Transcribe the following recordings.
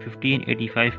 1585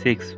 6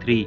3।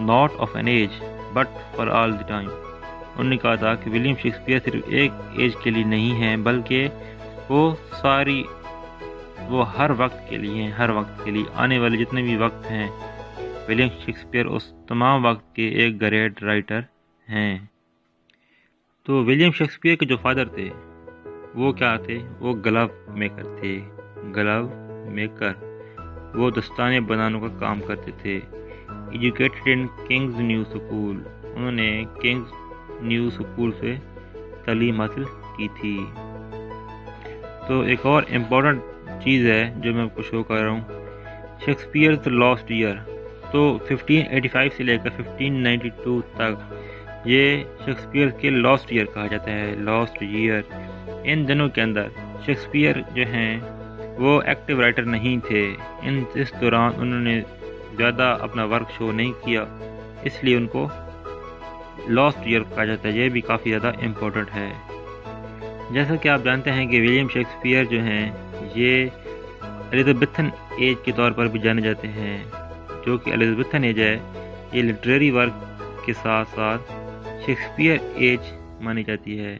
not of an age but for all the time. انہوں نے کہا تھا کہ ولیم شیکسپیئر صرف ایک ایج کے لیے نہیں ہیں بلکہ وہ ہر وقت کے لیے ہیں، ہر وقت کے لیے، آنے والے جتنے بھی وقت ہیں ولیم شیکسپیئر اس تمام وقت کے ایک گریٹ رائٹر ہیں۔ تو ولیم شیکسپیئر کے جو فادر تھے وہ کیا تھے؟ وہ گلو میکر تھے، گلو میکر، وہ دستانے بنانے کا کام کرتے تھے۔ Educated in Kings new school, انہوں نے کنگز نیو اسکول سے تعلیم حاصل کی تھی۔ تو ایک اور امپورٹنٹ چیز ہے جو میں آپ کو شو کر رہا ہوں، شیکسپیئرز لاسٹ ایئر۔ تو 1585 سے لے کر 1592 تک یہ شیکسپیئر کے لاسٹ ایئر کہا جاتا ہے، لاسٹ ایئر۔ ان دنوں کے اندر شیکسپیئر جو ہیں وہ ایکٹیو رائٹر نہیں تھے، اس دوران انہوں نے زیادہ اپنا ورک شو نہیں کیا، اس لیے ان کو لاسٹ ایئر کہا جاتا ہے۔ یہ بھی کافی زیادہ امپورٹنٹ ہے۔ جیسا کہ آپ جانتے ہیں کہ ولیم شیکسپیئر جو ہیں یہ ایلزابتھن ایج کے طور پر بھی جانے جاتے ہیں، جو کہ ایلزابتھن ایج ہے یہ لٹریری ورک کے ساتھ ساتھ شیکسپیئر ایج مانی جاتی ہے۔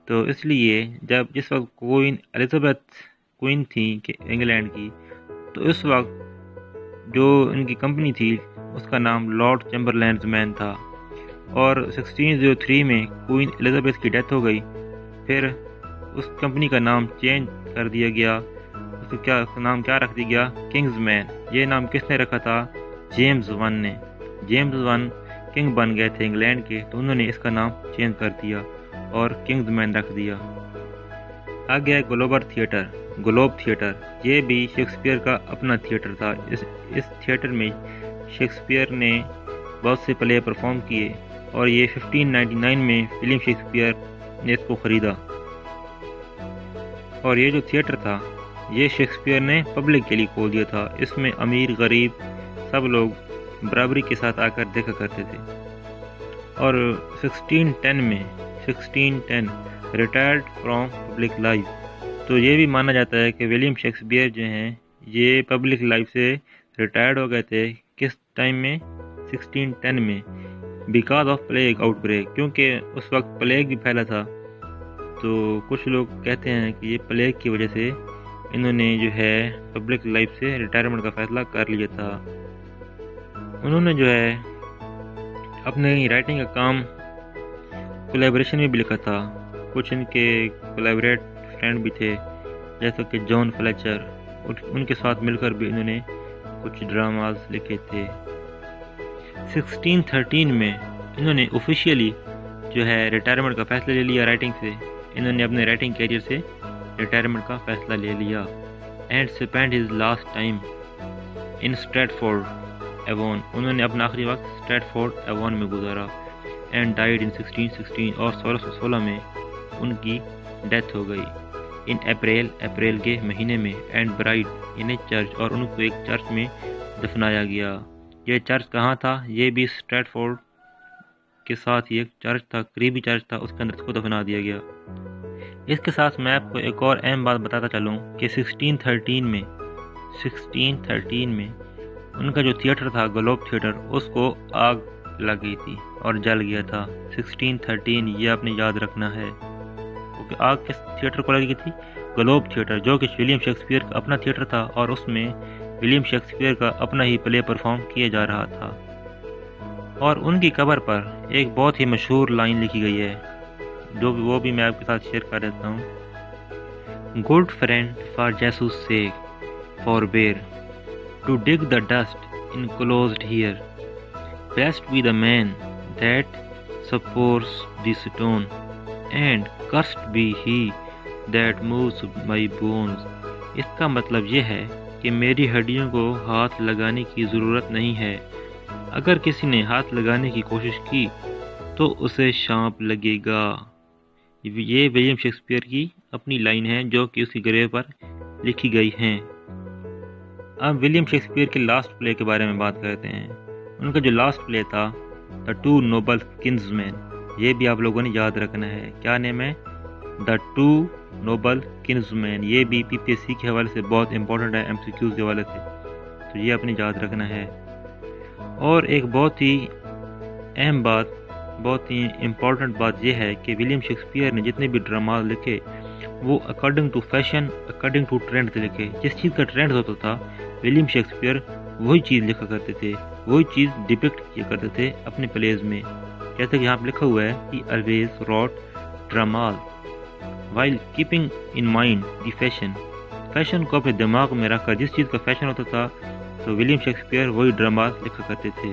تو اس لیے جس وقت کوئین ایلزابتھ کوئین تھی کہ انگلینڈ کی، تو اس وقت جو ان کی کمپنی تھی اس کا نام لارڈ چیمبرلینز مین تھا، اور 1603 میں کوئین ایلزابتھ کی ڈیتھ ہو گئی، پھر اس کمپنی کا نام چینج کر دیا گیا، اس کا نام کیا رکھ دیا گیا؟ کنگز مین۔ یہ نام کس نے رکھا تھا؟ جیمز ون نے۔ جیمز ون کنگ بن گئے تھے انگلینڈ کے، تو انہوں نے اس کا نام چینج کر دیا اور کنگز مین رکھ دیا۔ آگے ہے گلوبر تھیٹر، گلوب تھیٹر، یہ بھی شیکسپیئر کا اپنا تھیٹر تھا۔ اس تھیٹر میں شیکسپیئر نے بہت سے پلے پرفارم کیے، اور یہ 1599 میں ولیم شیکسپیئر نے اس کو خریدا۔ اور یہ جو تھیٹر تھا یہ شیکسپیئر نے پبلک کے لیے کھول دیا تھا، اس میں امیر غریب سب لوگ برابری کے ساتھ آ کر دیکھا کرتے تھے۔ اور 1610 ریٹائرڈ فرام پبلک لائف، تو یہ بھی مانا جاتا ہے کہ ولیم شیکسپیئر جو ہیں یہ پبلک لائف سے ریٹائرڈ ہو گئے تھے۔ کس ٹائم میں؟ 1610 میں، because of plague out break, کیونکہ اس وقت پلیگ بھی پھیلا تھا۔ تو کچھ لوگ کہتے ہیں کہ یہ پلیگ کی وجہ سے انہوں نے جو ہے پبلک لائف سے ریٹائرمنٹ کا فیصلہ کر لیا تھا۔ انہوں نے جو ہے اپنے رائٹنگ کا کام کولیبریشن میں بھی لکھا تھا، کچھ ان کے کولیبریٹ فرینڈ بھی تھے جیسا کہ جان فلیچر، ان کے ساتھ مل کر بھی انہوں نے کچھ ڈراماز لکھے تھے۔ 1613 میں انہوں نے آفیشیلی جو ہے ریٹائرمنٹ کا فیصلہ لے لیا رائٹنگ سے، انہوں نے اپنے رائٹنگ کیریئر سے ریٹائرمنٹ کا فیصلہ لے لیا۔ And spend his last time in Stratford Avon, انہوں نے اپنا آخری وقت اسٹریٹفورڈ ایوون میں گزارا۔ اینڈ ڈائیڈ ان 1616، اور 1616 میں ان کی ڈیتھ ہو گئی۔ ان اپریل کے مہینے میں۔ And bride in a church, اور ان کو ایک چرچ میں دفنایا گیا۔ یہ چرچ کہاں تھا؟ یہ بھی اسٹریٹفورڈ کے ساتھ ہی ایک چرچ تھا، قریبی چرچ تھا، اس کے اندر اس کو دفنا دیا گیا۔ اس کے ساتھ میں آپ کو ایک اور اہم بات بتاتا چلوں کہ 1613 میں ان کا جو تھیٹر تھا گلوب تھیٹر، اس کو آگ لگ گئی تھی اور جل گیا تھا۔ 1613 یہ آپ نے یاد رکھنا ہے، کیونکہ آگ کس تھیٹر کو لگی تھی؟ گلوب تھیٹر، جو کہ ولیم شیکسپیئر کا اپنا تھیٹر تھا، اور اس میں ولیم شیکسپیئر کا اپنا ہی پلے پرفارم کیا جا رہا تھا۔ اور ان کی قبر پر ایک بہت ہی مشہور لائن لکھی گئی ہے، وہ بھی میں آپ کے ساتھ شیئر کر دیتا ہوں۔ Good friend for Jesus sake forbear to dig the dust enclosed here, blessed be the man that spares the stone, and cursed be he that moves my bones. اس کا مطلب یہ ہے کہ میری ہڈیوں کو ہاتھ لگانے کی ضرورت نہیں ہے، اگر کسی نے ہاتھ لگانے کی کوشش کی تو اسے شانپ لگے گا۔ یہ ولیم شیکسپیئر کی اپنی لائن ہے جو کہ اس کی گریو پر لکھی گئی ہیں۔ اب ولیم شیکسپیئر کے لاسٹ پلے کے بارے میں بات کرتے ہیں۔ ان کا جو لاسٹ پلے تھا دا ٹو نوبل کنزمین، یہ بھی آپ لوگوں نے یاد رکھنا ہے۔ کیا نیم ہے؟ دا ٹو نوبل کنزمین، یہ بھی PPSC کے حوالے سے بہت امپورٹنٹ ہے، MCQs کے حوالے سے، تو یہ آپ نے یاد رکھنا ہے۔ اور ایک بہت ہی اہم بات، بہت ہی امپورٹنٹ بات یہ ہے کہ ولیم شیکسپیئر نے جتنے بھی ڈراماز لکھے وہ according to fashion, according to trend لکھے. جس چیز کا ٹرینڈ ہوتا تھا ولیم شیکسپیئر وہی چیز لکھا کرتے تھے، وہی چیز ڈپکٹ کیا کرتے تھے اپنے پلیز میں. جیسا کہ یہاں پہ لکھا ہوا ہے he always wrote dramas while keeping in mind the fashion. Fashion کو اپنے دماغ میں رکھ کر جس چیز کا فیشن ہوتا تھا تو ولیم شیکسپیئر وہی ڈراماز لکھا کرتے تھے.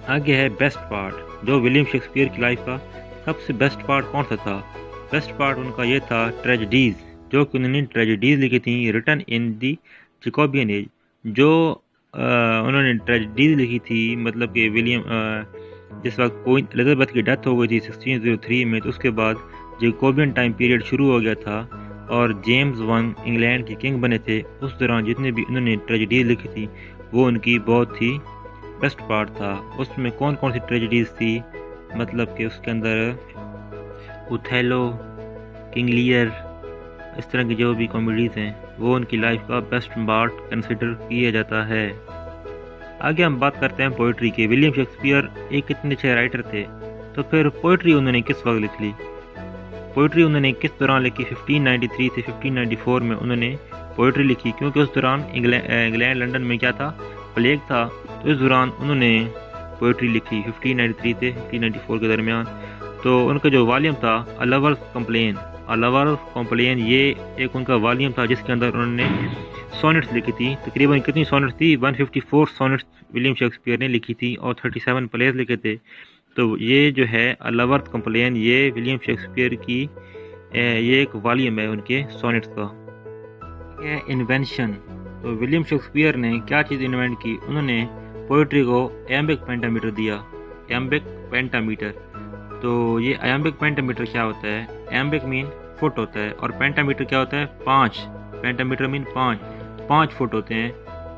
آگے ہے بیسٹ پارٹ. جو ولیم شیکسپیئر کی لائف کا سب سے بیسٹ پارٹ کون سا تھا؟ بیسٹ پارٹ ان کا یہ تھا ٹریجڈیز، جو کہ انہوں نے ٹریجڈیز لکھی تھیں written in the Jacobean age. جو انہوں نے ٹریجڈیز لکھی تھی، مطلب کہ ولیم جس وقت کوئن الزبتھ کی ڈیتھ ہو گئی تھی 1603 میں، تو اس کے بعد جیکوبین ٹائم پیریڈ شروع ہو گیا تھا اور جیمز ون انگلینڈ کے کنگ بنے تھے. اس دوران جتنے بھی انہوں نے ٹریجڈیز لکھی تھی وہ ان کی بہت ہی بیسٹ پارٹ تھا. اس میں کون کون سی ٹریجڈیز تھی؟ مطلب کہ اس کے اندر اوتھیلو، کنگ لیئر، اس طرح کی جو بھی کامیڈیز ہیں وہ ان کی لائف کا بیسٹ پارٹ کنسیڈر کیا جاتا ہے. آگے ہم بات کرتے ہیں پوئٹری کی. ولیم شیکسپیئر ایک اتنے اچھے رائٹر تھے، تو پھر پوئٹری انہوں نے کس وقت لکھ لی؟ پوئٹری انہوں نے کس دوران لکھی؟ 1593 سے 1594 میں انہوں نے پوئٹری لکھی، کیونکہ اس دوران انگلینڈ لنڈن میں کیا تھا؟ پلیگ تھا. تو اس دوران انہوں نے پوئٹری لکھی 1593 سے 1594 کے درمیان. تو ان کا جو والیم تھا اے لورز کمپلین، یہ ایک ان کا والیم تھا جس کے اندر انہوں نے سونٹس لکھی تھی. تقریباً کتنی سونٹس تھی؟ 154 سونٹس ولیم شیکسپیئر نے لکھی تھی اور 37 پلیز لکھے تھے. تو یہ جو ہے اے لورز کمپلین، یہ ولیم شیکسپیئر کی یہ ایک والیم ہے ان کے سونٹس کا. انوینشن. تو ولیم شیکسپیئر نے کیا چیز انوینٹ کی؟ انہوں نے پوئٹری کو ایمبک پینٹامیٹر دیا. ایمبک پینٹامیٹر، تو یہ ایمبک پینٹامیٹر کیا ہوتا ہے؟ ایمبک مین فٹ ہوتا ہے اور پینٹامیٹر کیا ہوتا ہے؟ 5. پینٹامیٹر مین 5 فٹ ہوتے ہیں.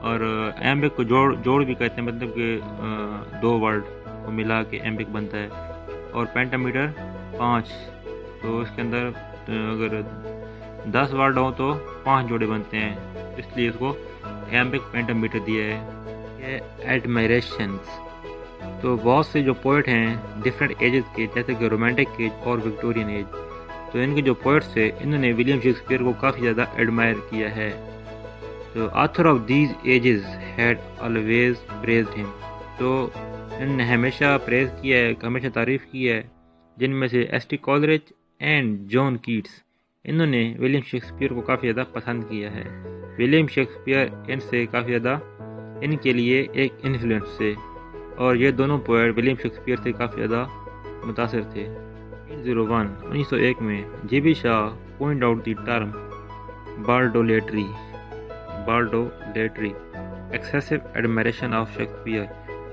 اور ایمبک کو جوڑ بھی کہتے ہیں، مطلب کہ 2 ورڈ کو ملا کے ایمبک بنتا ہے. اور پینٹامیٹر 5، تو اس کے اندر اگر 10 ورڈ ہوں تو 5 جوڑے بنتے ہیں، اس لیے اس کو ایمبک پینٹامیٹر دیا ہے. ایڈمائریشنز. تو بہت سے جو پوئٹ ہیں ڈفرینٹ ایجز کے، جیسے کہ رومانٹک ایج اور وکٹورین ایج، تو ان کے جو پوئٹس تھے انہوں نے ولیم شیکسپیئر کو کافی زیادہ ایڈمائر کیا ہے. تو author of these ages had always praised him. تو انہوں نے ہمیشہ پریز کیا ہے، ہمیشہ تعریف کی ہے، جن میں سے S T Coleridge and John Keats, انہوں نے ولیم شیکسپیئر کو کافی زیادہ پسند کیا ہے. ولیم شیکسپیئر ان سے کافی زیادہ ان کے لیے ایک انفلوئنس تھے، اور یہ دونوں پوئٹ ولیم شیکسپیئر سے کافی زیادہ متاثر تھے. 1901 میں G B Shaw point out the term bardolatry excessive admiration of Shakespeare.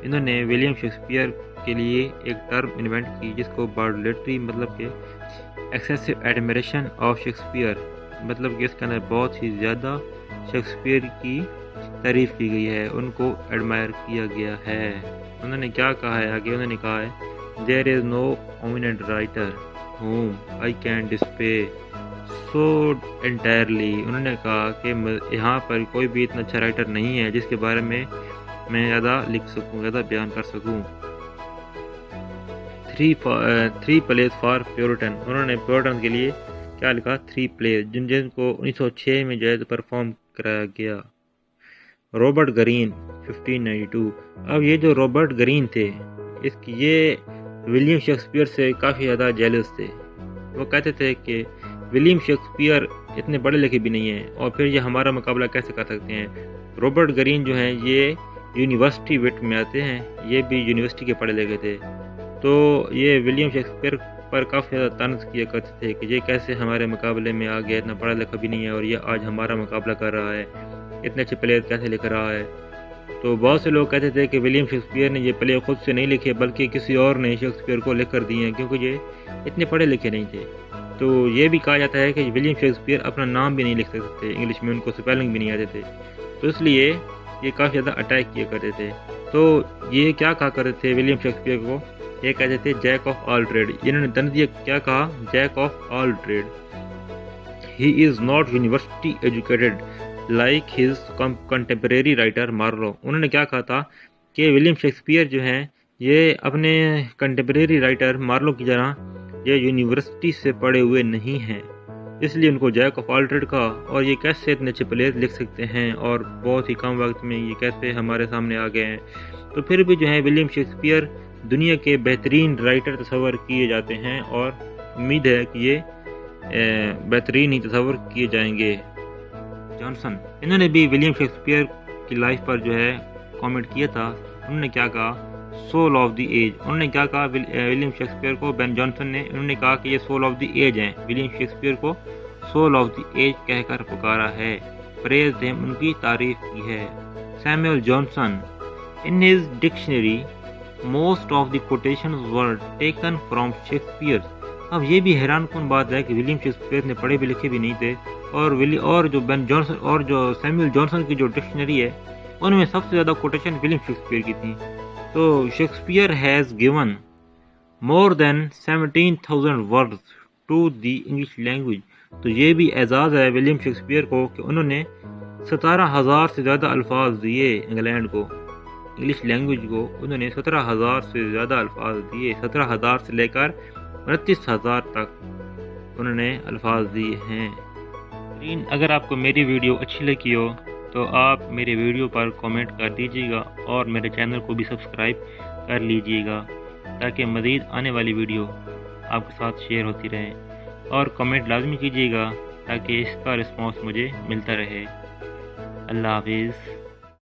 انہوں نے ولیم شیکسپیئر کے لیے ایک ٹرم انوینٹ کی جس کو بالڈولیٹری، مطلب کہ ایکسیسو ایڈمائریشن آف شیکسپیئر، مطلب کہ اس کے اندر بہت ہی زیادہ شیکسپیئر کی تعریف کی گئی ہے، ان کو ایڈمائر کیا گیا ہے. انہوں نے کیا کہا ہے آگے؟ انہوں نے کہا ہے there is no eminent writer whom I can display so entirely. انہوں نے کہا کہ یہاں پر کوئی بھی اتنا اچھا رائٹر نہیں ہے جس کے بارے میں زیادہ لکھ سکوں، زیادہ بیان کر سکوں. 3 plays for Puritan. انہوں نے پیورٹن کے لیے کیا لکھا؟ 3 plays جن کو 1906 میں جو ہے پرفارم کرایا گیا. Robert green 1592. اب یہ جو رابرٹ گرین تھے یہ ولیم شیکسپیئر سے کافی زیادہ جیلس تھے. وہ کہتے تھے کہ ولیم شیکسپیئر اتنے پڑھے لکھے بھی نہیں ہیں اور پھر یہ ہمارا مقابلہ کیسے کر سکتے ہیں. رابرٹ گرین جو ہیں یہ یونیورسٹی وٹ میں آتے ہیں، یہ بھی یونیورسٹی کے پڑھے لکھے تھے. تو یہ ولیم شیکسپیئر پر کافی زیادہ طنز کیا کرتے تھے کہ یہ کیسے ہمارے مقابلے میں آ گیا، اتنا پڑھا لکھا بھی نہیں ہے اور یہ آج ہمارا مقابلہ کر رہا ہے، اتنے اچھے پلیئر کیسے لکھ رہا ہے. تو بہت سے لوگ کہتے تھے کہ ولیم شیکسپیئر نے یہ پلے خود سے نہیں لکھے بلکہ کسی اور نے شیکسپیئر کو لکھ کر دیے ہیں، کیونکہ یہ اتنے پڑھے لکھے نہیں تھے. تو یہ بھی کہا جاتا ہے کہ ولیم شیکسپیئر اپنا نام بھی نہیں لکھ سکتے تھے انگلش میں، ان کو سپیلنگ بھی نہیں آتے تھے، تو اس لیے یہ کافی زیادہ اٹیک کیا کرتے تھے. تو یہ کیا کہا کرتے تھے ولیم شیکسپیئر کو؟ یہ کہتے تھے جیک آف آل ٹریڈ. انہوں نے تنزیہ کیا کہا؟ Jack of all trade. He is not university educated like his contemporary writer Marlowe. انہوں نے کیا کہا تھا کہ ولیم شیکسپیئر جو ہیں یہ اپنے کنٹمپریری رائٹر مارلو کی طرح یہ یونیورسٹی سے پڑھے ہوئے نہیں ہیں، اس لیے ان کو جیک آف آل ٹریڈ کا اور یہ کیسے اتنے اچھے پلیز لکھ سکتے ہیں اور بہت ہی کم وقت میں یہ کیسے ہمارے سامنے آ گئے ہیں۔ تو پھر بھی جو ہے ولیم شیکسپیئر دنیا کے بہترین رائٹر تصور کیے جاتے ہیں اور امید ہے کہ یہ بہترین ہی تصور کیے جائیں گے۔ جانسن انہوں نے بھی ولیم شیکسپیئر کی لائف پر جو ہے کامنٹ کیا تھا۔ انہوں نے کیا کہا؟ Soul of the age. انہوں نے کیا کہا ولیم شیکسپیئر کو؟ بین جانسن نے انہوں نے کہا کہ یہ سول آف دی ایج ہیں، ولیم شیکسپیئر کو سول آف دی ایج کہہ کر پکارا ہے، پریز ہم، ان کی تعریف کی ہے۔ Samuel Johnson in his dictionary most of the quotations were taken from Shakespeare. اب یہ بھی حیران کن بات ہے کہ ولیم شیکسپیئر نے پڑھے بھی لکھے بھی نہیں تھے اور جو بین جانسن اور جو سیموئل جانسن کی جو ڈکشنری ہے ان میں سب سے زیادہ کوٹیشن ولیم شیکسپیئر کی تھیں۔ تو Shakespeare has given more than 17,000 words to the English language. تو یہ بھی اعزاز ہے ولیم شیکسپیئر کو کہ انہوں نے 17,000 سے زیادہ الفاظ دیے انگلینڈ کو، انگلش لینگویج کو انہوں نے 17,000 سے زیادہ الفاظ دیے، 17,000 سے لے کر 29,000 تک انہوں نے الفاظ دیے ہیں۔ اگر آپ کو میری ویڈیو اچھی لگی ہو تو آپ میرے ویڈیو پر کامنٹ کر دیجیے گا اور میرے چینل کو بھی سبسکرائب کر لیجیے گا تاکہ مزید آنے والی ویڈیو آپ کے ساتھ شیئر ہوتی رہے، اور کامنٹ لازمی کیجیے گا تاکہ اس کا رسپانس مجھے ملتا رہے۔ اللہ حافظ۔